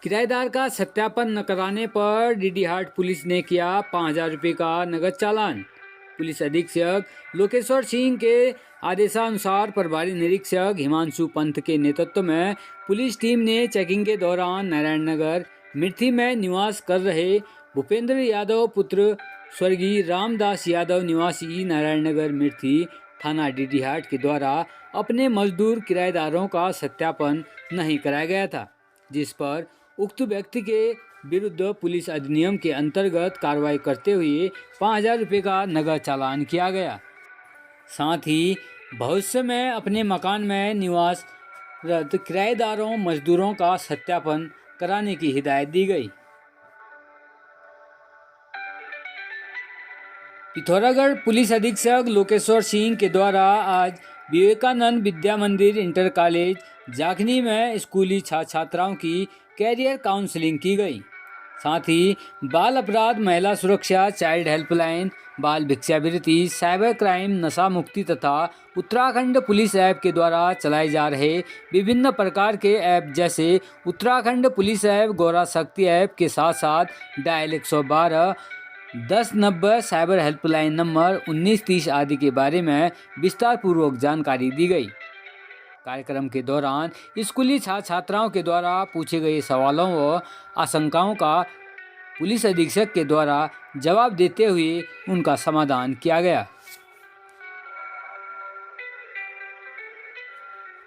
किराएदार का सत्यापन न कराने पर डीडीहाट पुलिस ने किया 5,000 रुपये का नगद चालान। पुलिस अधीक्षक लोकेश्वर सिंह के आदेशानुसार प्रभारी निरीक्षक हिमांशु पंत के नेतृत्व में पुलिस टीम ने चेकिंग के दौरान नारायण नगर मिर्थी में निवास कर रहे भूपेंद्र यादव पुत्र स्वर्गीय रामदास यादव निवासी नारायण नगर मिर्थी थाना डीडीहाट के द्वारा अपने मजदूर किराएदारों का सत्यापन नहीं कराया गया था, जिस पर उक्त व्यक्ति के विरुद्ध पुलिस अधिनियम के अंतर्गत कार्रवाई करते हुए 5,000 रुपये का नगद चालान किया गया। साथ ही भविष्य में अपने मकान में निवासरत किराएदारों मजदूरों का सत्यापन कराने की हिदायत दी गई। पिथौरागढ़ पुलिस अधीक्षक लोकेश्वर सिंह के द्वारा आज विवेकानंद विद्या मंदिर इंटर कॉलेज जाखनी में स्कूली छात्र छात्राओं की कैरियर काउंसलिंग की गई। साथ ही बाल अपराध, महिला सुरक्षा, चाइल्ड हेल्पलाइन, बाल भिक्षावृत्ति, साइबर क्राइम, नशा मुक्ति तथा उत्तराखंड पुलिस ऐप के द्वारा चलाए जा रहे विभिन्न प्रकार के ऐप जैसे उत्तराखंड पुलिस ऐप, गौरा शक्ति ऐप के साथ साथ डायल 112, 1090, साइबर हेल्पलाइन नंबर 1930 आदि के बारे में विस्तार पूर्वक जानकारी दी गई। कार्यक्रम के दौरान स्कूली छात्र छात्राओं के द्वारा पूछे गए सवालों व आशंकाओं का पुलिस अधीक्षक के द्वारा जवाब देते हुए उनका समाधान किया गया।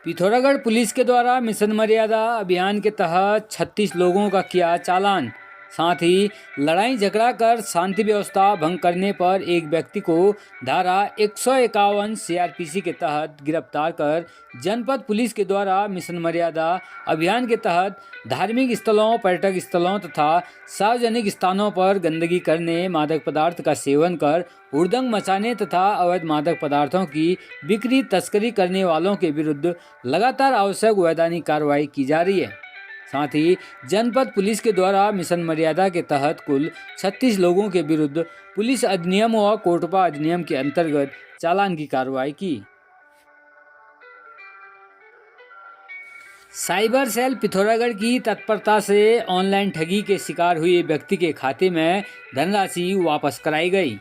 पिथौरागढ़ पुलिस के द्वारा मिशन मर्यादा अभियान के तहत 36 लोगों का किया चालान। साथ ही लड़ाई झगड़ा कर शांति व्यवस्था भंग करने पर एक व्यक्ति को धारा 151 सीआरपीसी के तहत गिरफ्तार कर जनपद पुलिस के द्वारा मिशन मर्यादा अभियान के तहत धार्मिक स्थलों, पर्यटक स्थलों तथा सार्वजनिक स्थानों पर गंदगी करने, मादक पदार्थ का सेवन कर हुड़दंग मचाने तथा अवैध मादक पदार्थों की बिक्री तस्करी करने वालों के विरुद्ध लगातार आवश्यक वैधानिक कार्रवाई की जा रही है। साथ ही जनपद पुलिस के द्वारा मिशन मर्यादा के तहत कुल 36 लोगों के विरुद्ध पुलिस अधिनियम व कोटपा अधिनियम के अंतर्गत चालान की कार्रवाई की। साइबर सेल पिथौरागढ़ की तत्परता से ऑनलाइन ठगी के शिकार हुए व्यक्ति के खाते में धनराशि वापस कराई गई।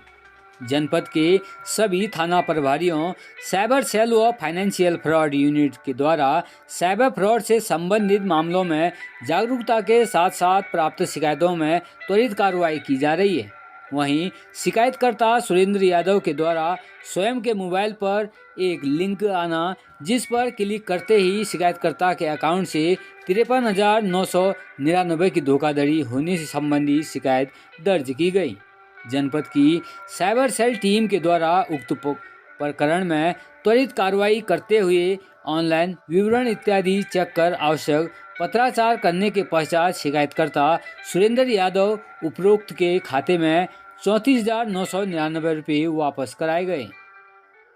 जनपद के सभी थाना प्रभारियों, साइबर सेल व फाइनेंशियल फ्रॉड यूनिट के द्वारा साइबर फ्रॉड से संबंधित मामलों में जागरूकता के साथ साथ प्राप्त शिकायतों में त्वरित कार्रवाई की जा रही है। वहीं शिकायतकर्ता सुरेंद्र यादव के द्वारा स्वयं के मोबाइल पर एक लिंक आना, जिस पर क्लिक करते ही शिकायतकर्ता के अकाउंट से 53,999 की धोखाधड़ी होने से संबंधित शिकायत दर्ज की गई। जनपद की साइबर सेल टीम के द्वारा उक्त प्रकरण में त्वरित कार्रवाई करते हुए ऑनलाइन विवरण इत्यादि चेक कर आवश्यक पत्राचार करने के पश्चात शिकायतकर्ता सुरेंद्र यादव उपरोक्त के खाते में 34,999 रुपये वापस कराए गए।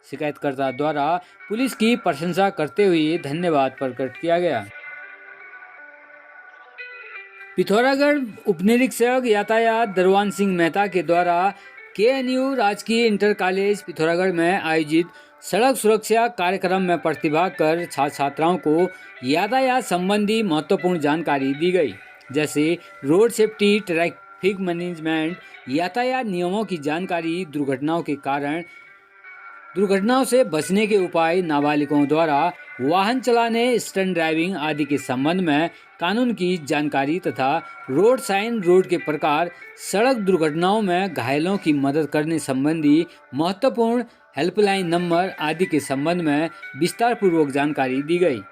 शिकायतकर्ता द्वारा पुलिस की प्रशंसा करते हुए धन्यवाद प्रकट किया गया। पिथौरागढ़ उपनिरीक्षक यातायात दरवान सिंह मेहता के द्वारा केएनयू राजकीय इंटर कॉलेज पिथौरागढ़ में आयोजित सड़क सुरक्षा कार्यक्रम में प्रतिभाग कर छात्र छात्राओं को यातायात संबंधी महत्वपूर्ण जानकारी दी गई, जैसे रोड सेफ्टी, ट्रैफिक मैनेजमेंट, यातायात नियमों की जानकारी, दुर्घटनाओं से बचने के उपाय, नाबालिगों द्वारा वाहन चलाने, स्टंट ड्राइविंग आदि के संबंध में कानून की जानकारी तथा रोड साइन, रोड के प्रकार, सड़क दुर्घटनाओं में घायलों की मदद करने संबंधी महत्वपूर्ण हेल्पलाइन नंबर आदि के संबंध में विस्तार पूर्वक जानकारी दी गई।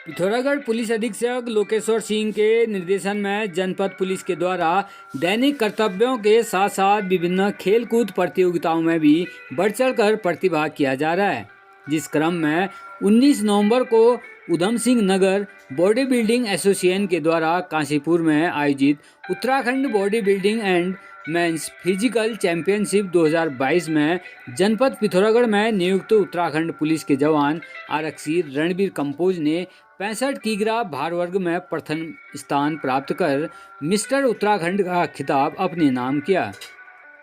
पिथौरागढ़ पुलिस अधीक्षक लोकेश्वर सिंह के निर्देशन में जनपद पुलिस के द्वारा दैनिक कर्तव्यों के साथ साथ विभिन्न खेलकूद प्रतियोगिताओं में भी बढ़ चढ़कर प्रतिभाग किया जा रहा है, जिस क्रम में 19 नवंबर को Udham Singh Nagar body building association के द्वारा काशीपुर में आयोजित Uttarakhand body building and men's physical championship 2022 में जनपद पिथौरागढ़ में नियुक्त उत्तराखंड पुलिस के जवान आरक्षी रणबीर कंपोज ने 65 किग्रा भार वर्ग में प्रथम स्थान प्राप्त कर मिस्टर उत्तराखंड का खिताब अपने नाम किया।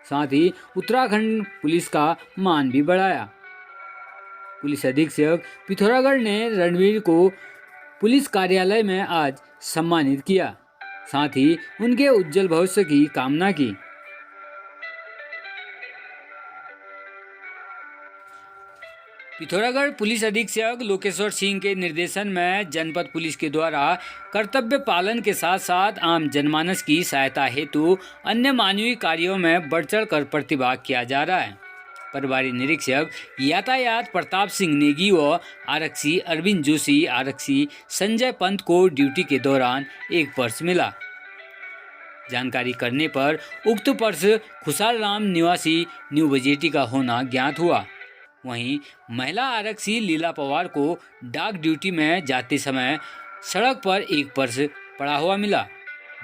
साथ ही उत्तराखंड पुलिस का मान भी बढ़ाया। पुलिस अधीक्षक पिथौरागढ़ ने रणवीर को पुलिस कार्यालय में आज सम्मानित किया, साथ ही उनके उज्जवल भविष्य की कामना की। पिथौरागढ़ पुलिस अधीक्षक लोकेश्वर सिंह के निर्देशन में जनपद पुलिस के द्वारा कर्तव्य पालन के साथ साथ आम जनमानस की सहायता हेतु अन्य मानवीय कार्यों में बढ़ चढ़ कर प्रतिभाग किया जा रहा है। प्रभारी निरीक्षक यातायात प्रताप सिंह नेगी व आरक्षी अरविंद जोशी, आरक्षी संजय पंत को ड्यूटी के दौरान एक पर्स मिला। जानकारी करने पर उक्त पर्स खुशाल राम निवासी न्यू बजेटी का होना ज्ञात हुआ। वहीं महिला आरक्षी लीला पवार को डाक ड्यूटी में जाते समय सड़क पर एक पर्स पड़ा हुआ मिला,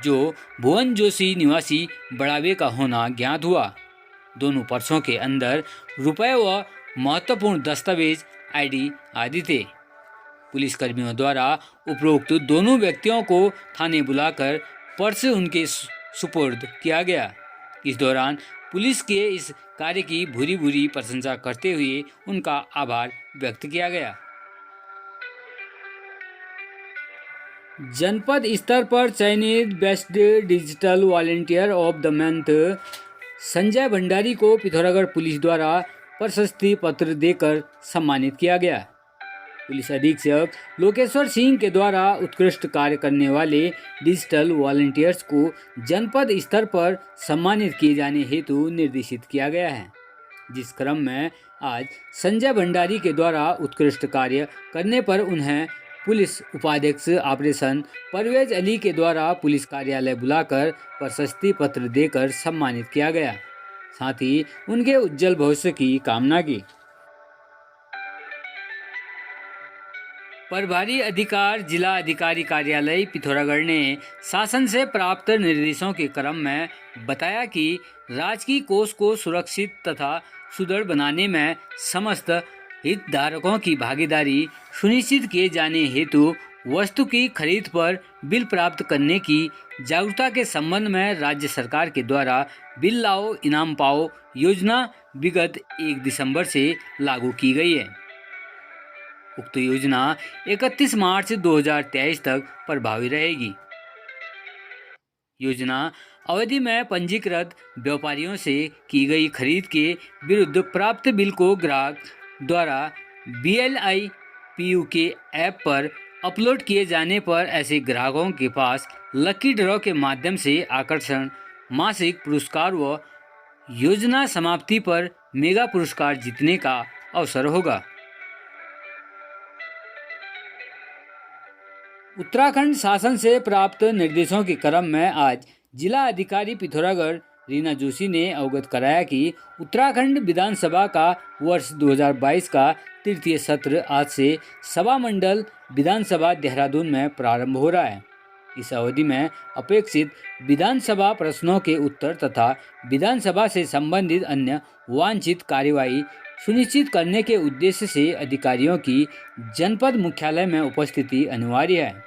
जो भुवन जोशी निवासी बड़ावे का होना ज्ञात हुआ। दोनों पर्सों के अंदर रुपए व महत्वपूर्ण दस्तावेज, आईडी आदि थे। पुलिसकर्मियों द्वारा उपरोक्त दोनों व्यक्तियों को थाने बुलाकर पर्स उनके सुपुर्द किया गया। इस दौरान पुलिस के इस कार्य की भूरी भूरी प्रशंसा करते हुए उनका आभार व्यक्त किया गया। जनपद स्तर पर चयनित best digital volunteer of the month Sanjay Bhandari को पिथौरागढ़ पुलिस द्वारा प्रशस्ति पत्र देकर सम्मानित किया गया। पुलिस अधीक्षक लोकेश्वर सिंह के द्वारा उत्कृष्ट कार्य करने वाले डिजिटल वॉलंटियर्स को जनपद स्तर पर सम्मानित किए जाने हेतु निर्देशित किया गया है, जिस क्रम में आज संजय भंडारी के द्वारा उत्कृष्ट कार्य करने पर उन्हें पुलिस उपाध्यक्ष ऑपरेशन परवेज अली के द्वारा पुलिस कार्यालय बुलाकर प्रशस्ति पत्र देकर सम्मानित किया गया, साथ ही उनके उज्जवल भविष्य की कामना की। प्रभारी अधिकार जिला अधिकारी कार्यालय पिथौरागढ़ ने शासन से प्राप्त निर्देशों के क्रम में बताया कि राजकीय कोष को सुरक्षित तथा सुदृढ़ बनाने में समस्त हितधारकों की भागीदारी सुनिश्चित किए जाने हेतु वस्तु की खरीद पर बिल प्राप्त करने की जागरूकता के संबंध में राज्य सरकार के द्वारा बिल लाओ इनाम पाओ योजना विगत 1 दिसंबर से लागू की गई है। उक्त योजना 31 मार्च 2023 तक प्रभावी रहेगी। योजना अवधि में पंजीकृत व्यापारियों से की गई खरीद के विरुद्ध प्राप्त बिल को ग्राहक द्वारा BLI-PU के ऐप पर अपलोड किए जाने पर ऐसे ग्राहकों के पास लकी ड्रॉ के माध्यम से आकर्षण मासिक पुरस्कार व योजना समाप्ति पर मेगा पुरस्कार जीतने का अवसर होगा। उत्तराखंड शासन से प्राप्त निर्देशों के क्रम में आज जिला अधिकारी पिथौरागढ़ रीना जोशी ने अवगत कराया कि उत्तराखंड विधानसभा का वर्ष 2022 का तृतीय सत्र आज से सभा मंडल विधानसभा देहरादून में प्रारंभ हो रहा है। इस अवधि में अपेक्षित विधानसभा प्रश्नों के उत्तर तथा विधानसभा से संबंधित अन्य वांछित कार्यवाही सुनिश्चित करने के उद्देश्य से अधिकारियों की जनपद मुख्यालय में उपस्थिति अनिवार्य है।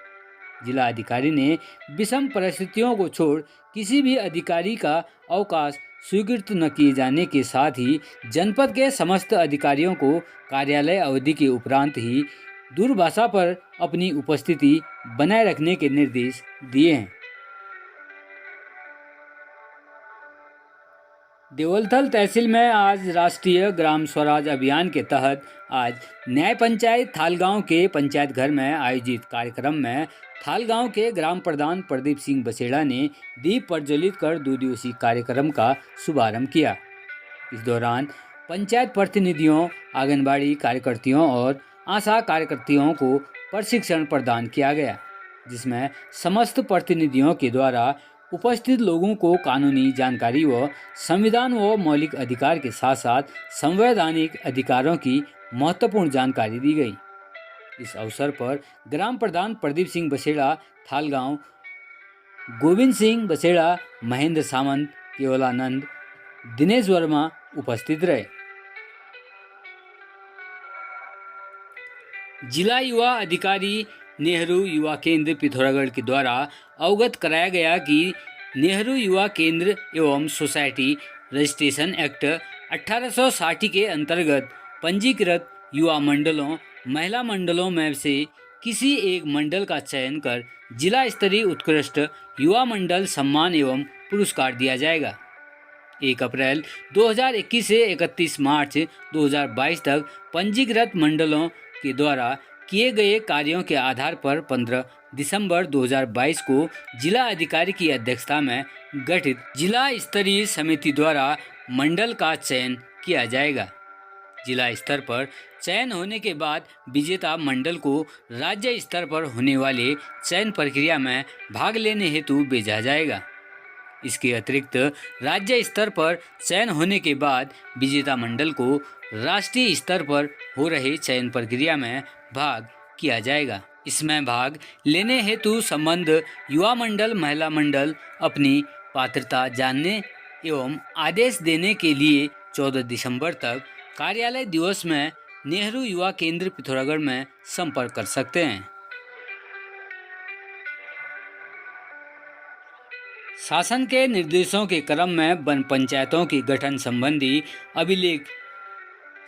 जिला अधिकारी ने विषम परिस्थितियों को छोड़ किसी भी अधिकारी का अवकाश स्वीकृत न किए जाने के साथ ही जनपद के समस्त अधिकारियों को कार्यालय अवधि के उपरांत ही दूरभाषा पर अपनी उपस्थिति बनाए रखने के निर्देश दिए हैं। देवलथल तहसील में आज राष्ट्रीय ग्राम स्वराज अभियान के तहत आज न्याय पंचायत थालगांव के पंचायत घर में आयोजित कार्यक्रम में थालगांव के ग्राम प्रधान प्रदीप सिंह बसेड़ा ने दीप प्रज्वलित कर 2 दिवसीय कार्यक्रम का शुभारंभ किया। इस दौरान पंचायत प्रतिनिधियों, आंगनबाड़ी कार्यकर्तियों और आशा कार्यकर्तियों को प्रशिक्षण प्रदान किया गया, जिसमें समस्त प्रतिनिधियों के द्वारा उपस्थित लोगों को कानूनी जानकारी व संविधान व मौलिक अधिकार के साथ साथ संवैधानिक अधिकारों की महत्वपूर्ण जानकारी दी गई। इस अवसर पर ग्राम प्रधान प्रदीप सिंह बसेड़ा, थालगांव गोविंद सिंह बसेड़ा, महेंद्र सामंत, केवलानंद, दिनेश वर्मा उपस्थित रहे। जिला युवा अधिकारी नेहरू युवा केंद्र पिथौरागढ़ के द्वारा अवगत कराया गया कि नेहरू युवा केंद्र एवं सोसाइटी रजिस्ट्रेशन एक्ट 1860 के अंतर्गत पंजीकृत युवा मंडलों, महिला मंडलों में से किसी एक मंडल का चयन कर जिला स्तरीय उत्कृष्ट युवा मंडल सम्मान एवं पुरस्कार दिया जाएगा। 1 अप्रैल 2021 से 31 मार्च 2022 तक पंजीकृत मंडलों के द्वारा किए गए कार्यों के आधार पर 15 दिसंबर 2022 को जिला अधिकारी की अध्यक्षता में गठित जिला स्तरीय समिति द्वारा मंडल का चयन किया जाएगा। जिला स्तर पर चयन होने के बाद विजेता मंडल को राज्य स्तर पर होने वाले चयन प्रक्रिया में भाग लेने हेतु भेजा जाएगा। इसके अतिरिक्त राज्य स्तर पर चयन होने के बाद विजेता मंडल को राष्ट्रीय स्तर पर हो रहे चयन प्रक्रिया में भाग किया जाएगा। इसमें भाग लेने हेतु संबद्ध युवा मंडल, महिला मंडल अपनी पात्रता जानने एवं आदेश देने के लिए 14 दिसंबर तक कार्यालय दिवस में नेहरू युवा केंद्र पिथौरागढ़ में संपर्क कर सकते हैं। शासन के निर्देशों के क्रम में वन पंचायतों के गठन संबंधी अभिलेख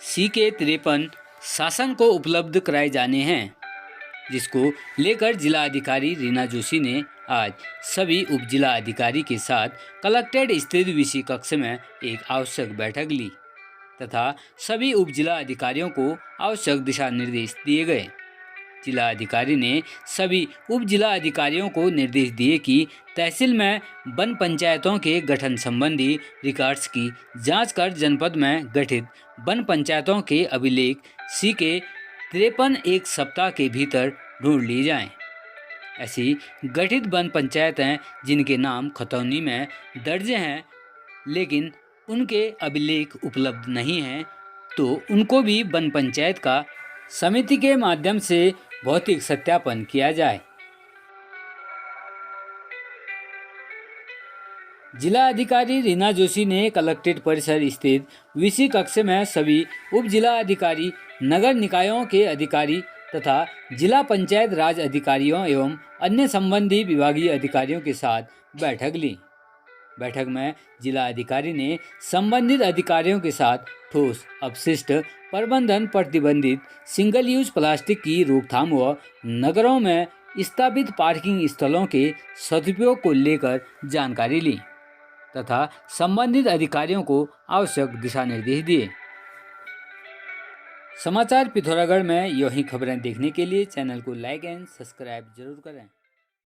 CK 53 शासन को उपलब्ध कराए जाने हैं, जिसको लेकर जिला अधिकारी रीना जोशी ने आज सभी उप जिला अधिकारी के साथ कलेक्ट्रेट स्थित VC कक्ष में एक आवश्यक बैठक ली तथा सभी उप जिला अधिकारियों को आवश्यक दिशा निर्देश दिए गए। जिला अधिकारी ने सभी उप जिला अधिकारियों को निर्देश दिए कि तहसील में वन पंचायतों के गठन संबंधी रिकॉर्ड्स की जांच कर जनपद में गठित वन पंचायतों के अभिलेख CK 53 एक सप्ताह के भीतर ढूंढ ली जाएं। ऐसी गठित वन पंचायतें जिनके नाम खतौनी में दर्ज हैं लेकिन उनके अभिलेख उपलब्ध नहीं हैं, तो उनको भी वन पंचायत का समिति के माध्यम से भौतिक सत्यापन किया जाए। जिला अधिकारी रीना जोशी ने कलेक्ट्रेट परिसर स्थित VC कक्ष में सभी उप जिला अधिकारी, नगर निकायों के अधिकारी तथा जिला पंचायत राज अधिकारियों एवं अन्य संबंधी विभागीय अधिकारियों के साथ बैठक ली। बैठक में जिला अधिकारी ने संबंधित अधिकारियों के साथ ठोस अपशिष्ट प्रबंधन, प्रतिबंधित सिंगल यूज प्लास्टिक की रोकथाम व नगरों में स्थापित पार्किंग स्थलों के सदुपयोग को लेकर जानकारी ली तथा संबंधित अधिकारियों को आवश्यक दिशा निर्देश दिए। समाचार पिथौरागढ़ में यूं ही खबरें देखने के लिए चैनल को लाइक एंड सब्सक्राइब जरूर करें।